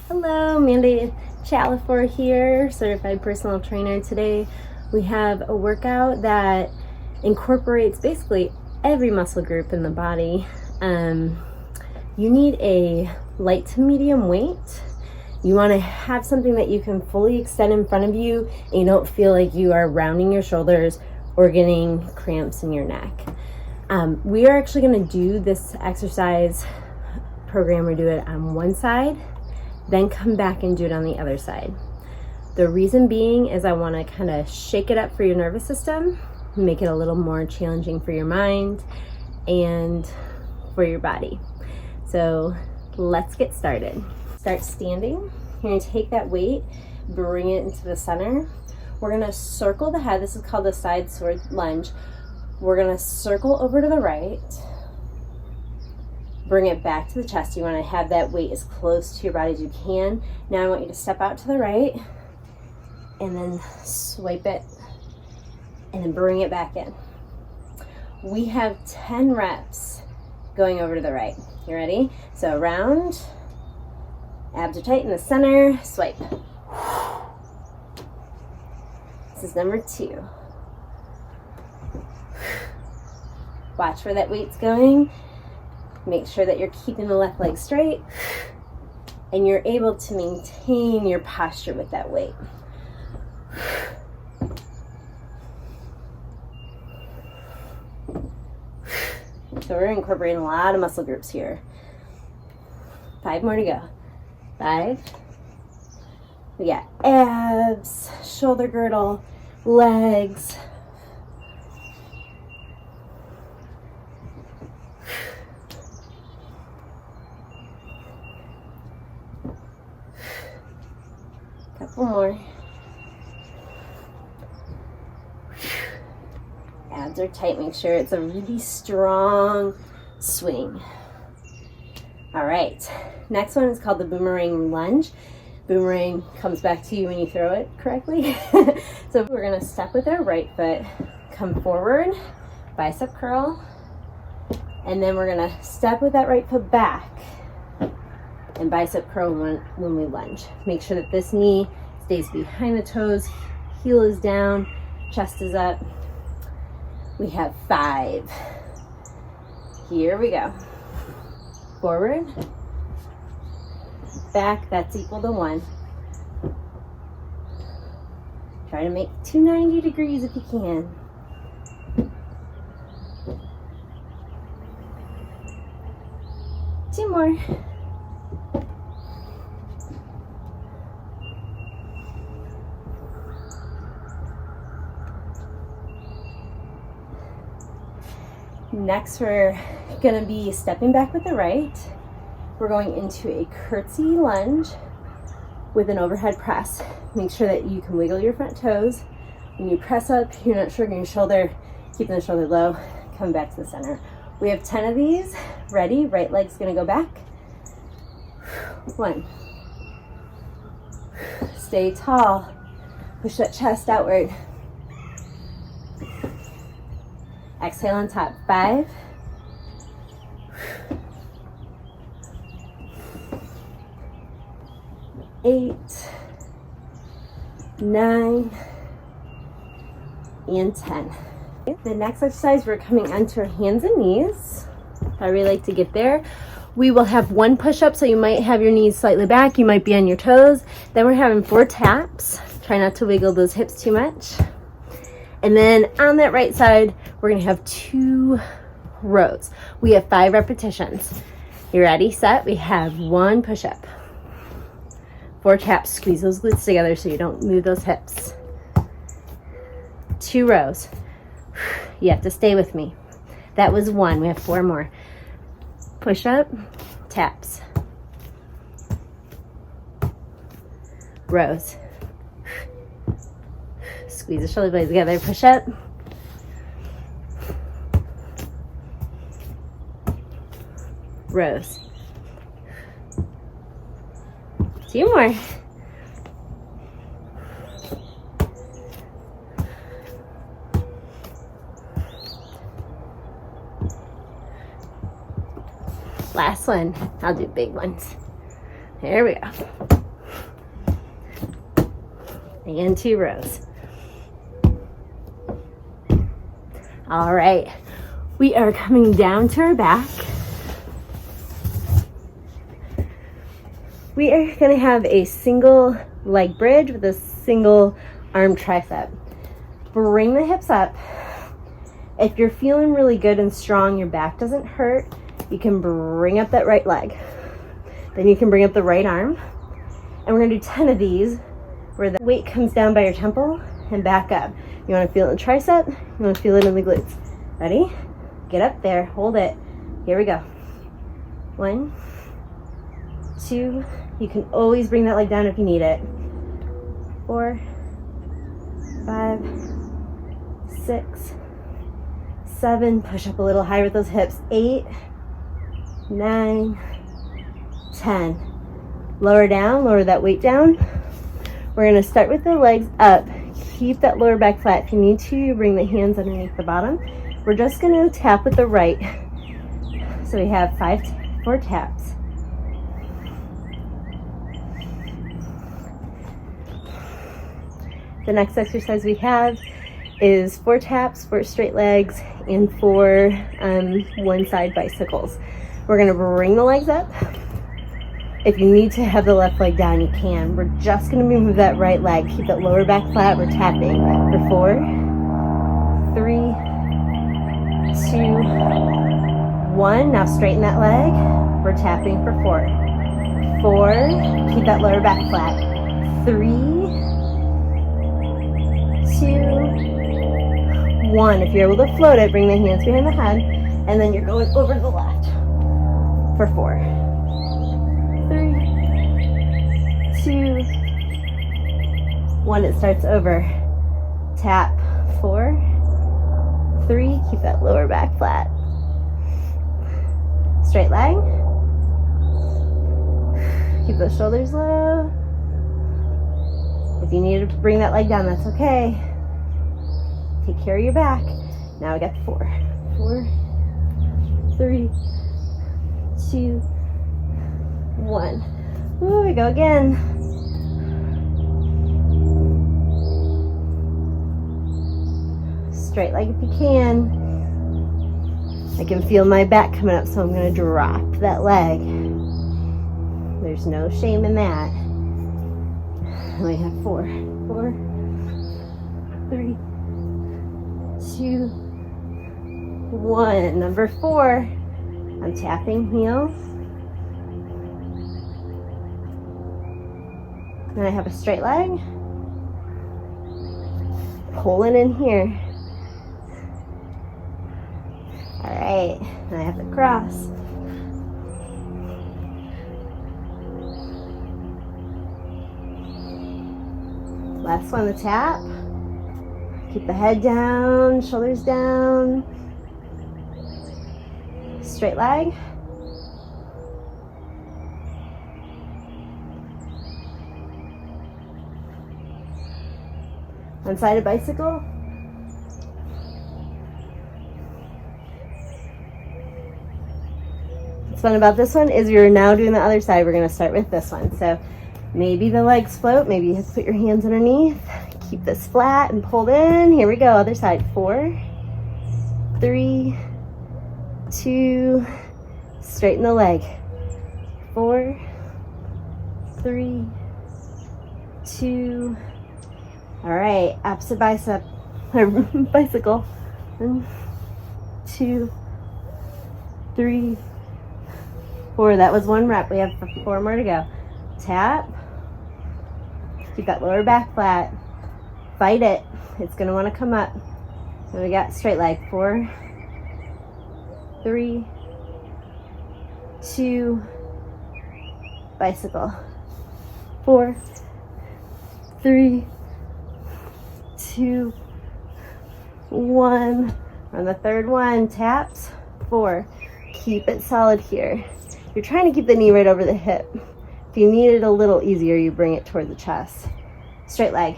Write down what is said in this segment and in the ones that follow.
Hello, Amanda Chalifor here, certified personal trainer. Today we have a workout that incorporates basically every muscle group in the body. You need a light to medium weight. You want to have something that you can fully extend in front of you and you don't feel like you are rounding your shoulders or getting cramps in your neck. We are actually going to do this exercise program. We do it on one side, then come back and do it on the other side. The reason being is I want to kind of shake it up for your nervous system, make it a little more challenging for your mind and for your body. So let's get started. Start standing. You're going to take that weight, bring it into the center. We're going to circle the head. This is called the side sword lunge. We're going to circle over to the right. Bring it back to the chest. You want to have that weight as close to your body as you can. Now I want you to step out to the right and then swipe it and then bring it back in. We have 10 reps going over to the right. You ready? So round, abs are tight in the center, swipe. This is number 2. Watch where that weight's going. Make sure that you're keeping the left leg straight and you're able to maintain your posture with that weight. So we're incorporating a lot of muscle groups here. 5 more to go. 5. We got abs, shoulder girdle, legs. Couple more. Abs are tight. Make sure it's a really strong swing. All right. Next one is called the boomerang lunge. Boomerang comes back to you when you throw it correctly. So we're going to step with our right foot, come forward, bicep curl, and then we're going to step with that right foot back and bicep curl when we lunge. Make sure that this knee stays behind the toes, heel is down, chest is up. We have 5. Here we go. Forward, back, that's equal to 1. Try to make 290 degrees if you can. Two more. Next, we're going to be stepping back with the right. We're going into a curtsy lunge with an overhead press. Make sure that you can wiggle your front toes. When you press up, you're not shrugging your shoulder, keeping the shoulder low, come back to the center. We have 10 of these. Ready? Right leg's going to go back. 1. Stay tall. Push that chest outward. Exhale on top. 5. 8, 9, and 10. The next exercise, we're coming onto our hands and knees. I really like to get there. We will have 1 push-up, so you might have your knees slightly back. You might be on your toes. Then we're having 4 taps. Try not to wiggle those hips too much. And then on that right side, we're going to have 2 rows. We have 5 repetitions. You ready? Set. We have 1 push-up. 4 taps. Squeeze those glutes together so you don't move those hips. 2 rows. You have to stay with me. That was 1. We have 4 more. Push-up, taps. Rows. Squeeze the shoulder blades together. Push up. Rows. 2 more. Last one. I'll do big ones. There we go. and 2 rows. All right, we are coming down to our back. We are gonna have a single leg bridge with a single arm tricep. Bring the hips up. If you're feeling really good and strong, your back doesn't hurt, you can bring up that right leg. Then you can bring up the right arm. And we're gonna do 10 of these where the weight comes down by your temple and back up. You wanna feel it in the tricep, you wanna feel it in the glutes. Ready? Get up there, hold it. Here we go. 1, 2, you can always bring that leg down if you need it. 4, 5, 6, 7, push up a little higher with those hips. 8, 9, 10. Lower down, lower that weight down. We're gonna start with the legs up. Keep that lower back flat. If you need to, you bring the hands underneath the bottom. We're just gonna tap with the right. So we have 4 taps. The next exercise we have is 4 taps, 4 straight legs, and 4 one side bicycles. We're gonna bring the legs up. If you need to have the left leg down, you can. We're just gonna move that right leg. Keep that lower back flat. We're tapping for 4, 3, 2, 1. Now straighten that leg. We're tapping for 4. 4, keep that lower back flat. 3, 2, 1. If you're able to float it, bring the hands behind the head, and then you're going over to the left for 4, 3, 2, 1. It starts over. Tap. 4, 3. Keep that lower back flat. Straight leg. Keep those shoulders low. If you need to bring that leg down, that's okay. Take care of your back. Now we got 4, 4, 3, 2, 1. Ooh, we go again. Straight leg if you can. I can feel my back coming up, so I'm going to drop that leg. There's no shame in that. And we have 4, 4, 3, 2, 1. Number 4. I'm tapping heel. Then I have a straight leg. Pulling in here. All right, and I have the cross. Last one, the tap. Keep the head down, shoulders down. Straight leg. One-sided bicycle. What's fun about this one is you're now doing the other side. We're going to start with this one. So maybe the legs float. Maybe you have to put your hands underneath. Keep this flat and pulled in. Here we go. Other side. 4, 3, 2. Straighten the leg. 4, 3, 2. All right. Opposite bicep or bicycle. 1, 2, 3, 4. That was 1 rep. We have 4 more to go. Tap. Keep that lower back flat. Fight it. It's going to want to come up. So we got straight leg. 4, 3, 2, bicycle. 4, 3, 2, 1. On the third one, taps. 4. Keep it solid here. You're trying to keep the knee right over the hip. If you need it a little easier, you bring it toward the chest. Straight leg.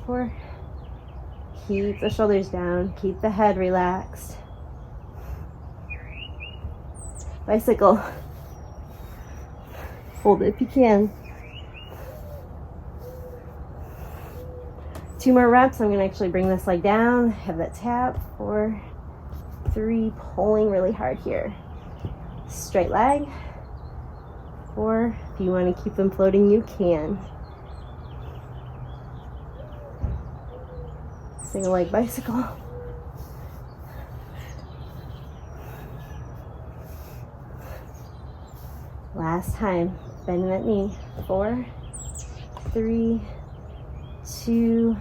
4. Keep the shoulders down. Keep the head relaxed. Bicycle. Hold it if you can. 2 more reps. I'm gonna actually bring this leg down, have that tap, 4, 3, pulling really hard here. Straight leg, 4, if you wanna keep them floating, you can. Single leg bicycle. Last time, bending that knee, 4, 3, 2,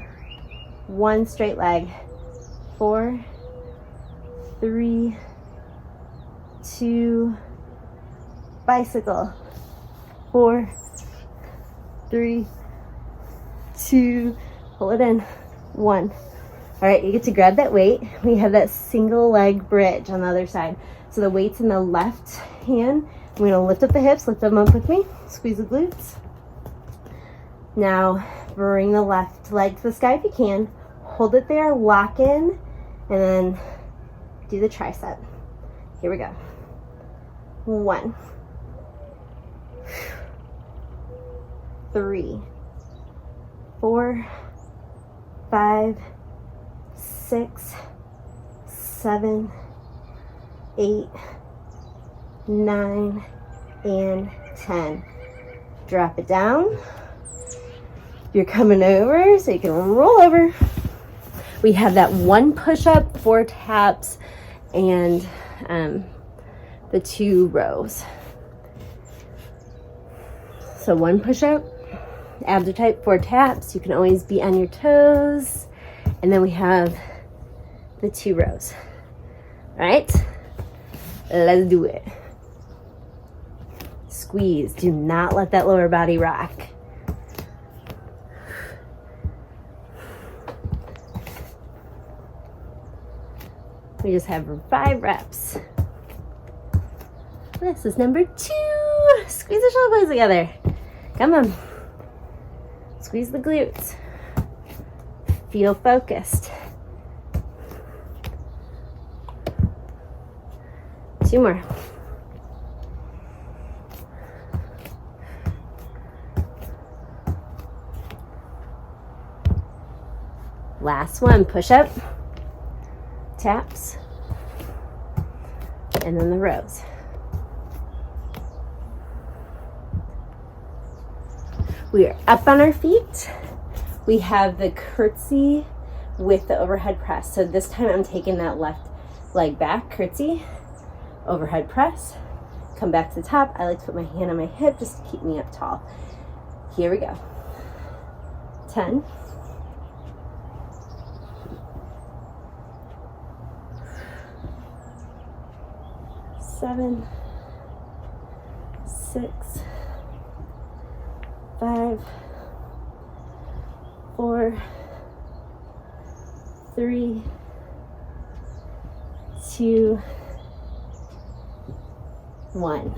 1, straight leg, 4, 3, 2, bicycle, 4, 3, 2, pull it in, 1. All right, you get to grab that weight. We have that single leg bridge on the other side. So the weight's in the left hand. I'm gonna lift up the hips, lift them up with me, squeeze the glutes. Now, bring the left leg to the sky if you can. Hold it there, lock in, and then do the tricep. Here we go. 1, 3, 4, 5, 6, 7, 8, 9, and 10. Drop it down. You're coming over, so you can roll over. We have that 1 push-up, 4 taps, and the 2 rows. So 1 push-up, abs are tight, 4 taps. You can always be on your toes. And then we have the 2 rows. All right, let's do it. Squeeze. Do not let that lower body rock. We just have 5 reps. This is number 2. Squeeze the shoulder blades together. Come on. Squeeze the glutes. Feel focused. 2 more. Last one, push up, taps, and then the rows. We are up on our feet. We have the curtsy with the overhead press. So this time I'm taking that left leg back, curtsy, overhead press, come back to the top. I like to put my hand on my hip just to keep me up tall. Here we go. 10. 7, 6, 5, 4, 3, 2, 1.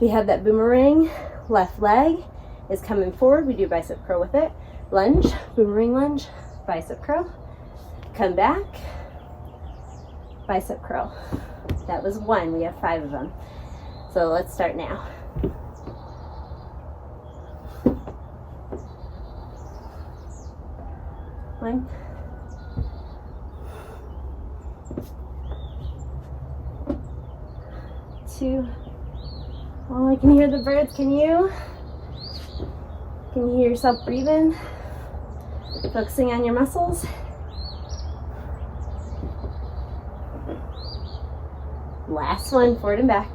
We have that boomerang. Left leg is coming forward. We do bicep curl with it. Lunge, boomerang lunge, bicep curl. Come back, bicep curl. That was 1. We have 5 of them. So let's start now. 1, 2. Oh, I can hear the birds. Can you? Can you hear yourself breathing? Focusing on your muscles. Last one, forward and back.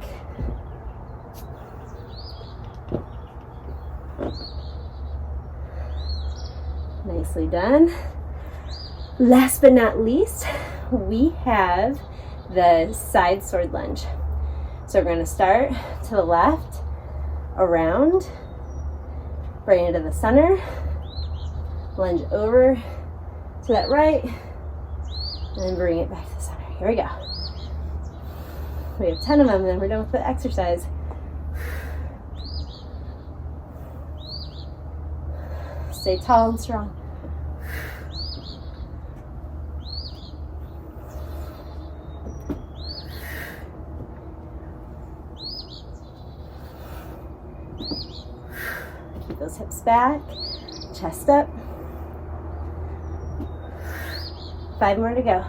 Nicely done. Last but not least, we have the side sword lunge. So we're going to start to the left, around, bring it to the center, lunge over to that right, and then bring it back to the center. Here we go. We have 10 of them, and then we're done with the exercise. Stay tall and strong. Keep those hips back, chest up. 5 more to go.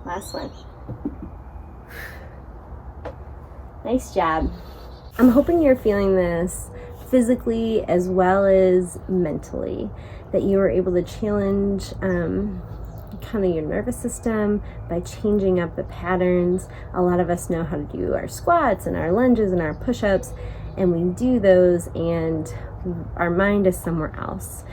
Last one. Nice job. I'm hoping you're feeling this physically as well as mentally, that you were able to challenge kind of your nervous system by changing up the patterns. A lot of us know how to do our squats and our lunges and our push-ups, and we do those and our mind is somewhere else.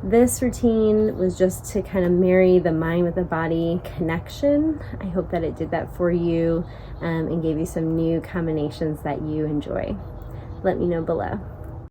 This routine was just to kind of marry the mind with the body connection. I hope that it did that for you and gave you some new combinations that you enjoy. Let me know below.